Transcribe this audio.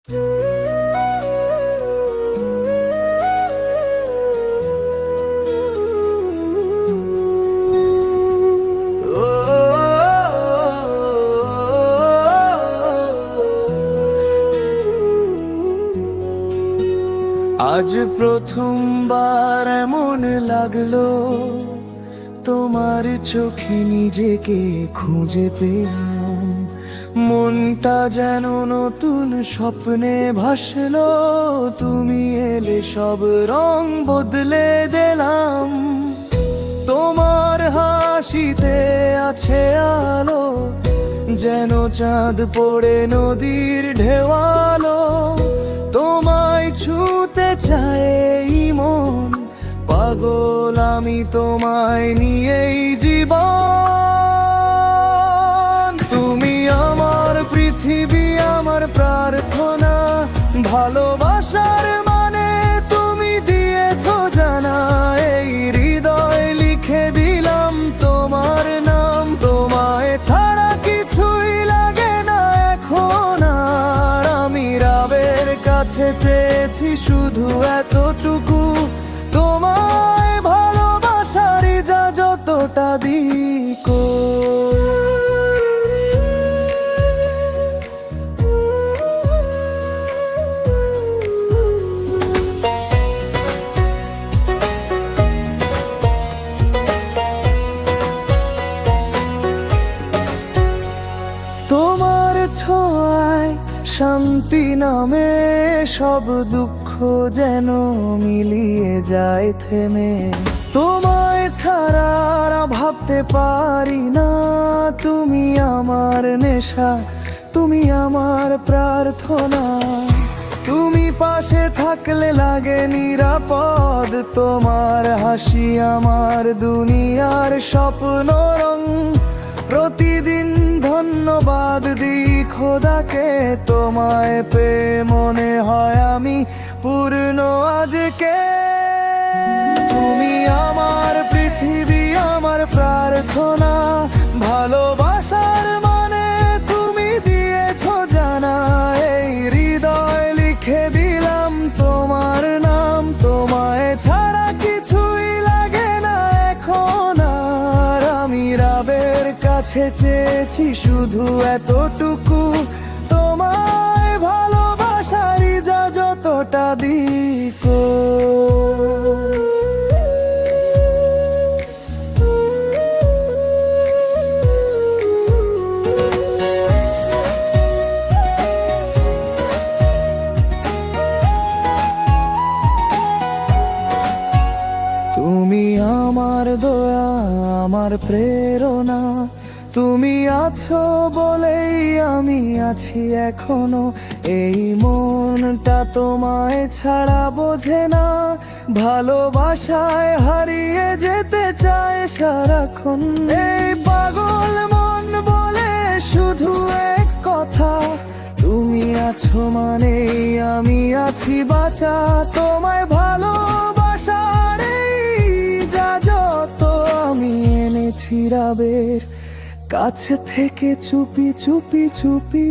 আজ প্রথমবার এমন লাগলো তোমার চোখে নিজেকে খুঁজে পেলাম। মনটা যেন নতুন স্বপ্নে ভাসলো, তুমি এলে সব রং বদলে দিলাম। তোমার হাসিতে আছে আলো, যেন চাঁদ পড়ে নদীর ঢেউয়ালো। তোমায় ছুঁতে চায় এই মন, পাগল আমি তোমায় নিয়েই জীবন। তুমি আমার পৃথিবী, আমার প্রার্থনা, ভালোবাসার মানে তুমি দিয়েছো জানা। এই হৃদয় লিখে দিলাম তোমার নাম, তোমায় ছাড়া কিছুই লাগে না এখন আর। আমি রাবের কাছে চেয়েছি শুধু এতটুকু, তোমায় ভালোবাসারই যা যতটা দিকো। তোমার ছোঁয়ায় শান্তি নামে, সব দুঃখ যেন মিলিয়ে যায় থেমে। তোমায় ছাড়া আর ভাবতে পারি না, তুমি আমার নেশা, তুমি আমার প্রার্থনা। তুমি পাশে থাকলে লাগে নিরাপদ, তোমার হাসি আমার দুনিয়ার স্বপ্ন রং। প্রতিদিন ধন্যবাদ দিই খোদাকে, তোমায় পেয়ে মনে হয় আমি পূর্ণ আজকে। তুমি আমার পৃথিবী, আমার প্রার্থনা, ভালোবাসার মানে তুমি দিয়েছো জানা। এই হৃদয় লিখে দিলাম তোমার নাম, তোমায় ছাড়া কিছুই লাগে না এখন আর। আমি রাবের কাছে চেয়েছি শুধু এতটুকু, তোমায় ভালোবাসারই যা যতটা দিকো। তুমি আমার দয়া, আমার প্রেরণা, তুমি আছো বলেই আমি আছি এখনো। এই মনটা তোমায় ছাড়া বোঝে না, ভালোবাসায় হারিয়ে যেতে চায় সারাক্ষণ। এই পাগল মন বলে শুধু এক কথা, তুমি আছো মানেই আমি আছি বাঁচা। তোমায় ভালোবাসার যা যত আমি এনেছি রাবের কাছে থেকে চুপি চুপি চুপি।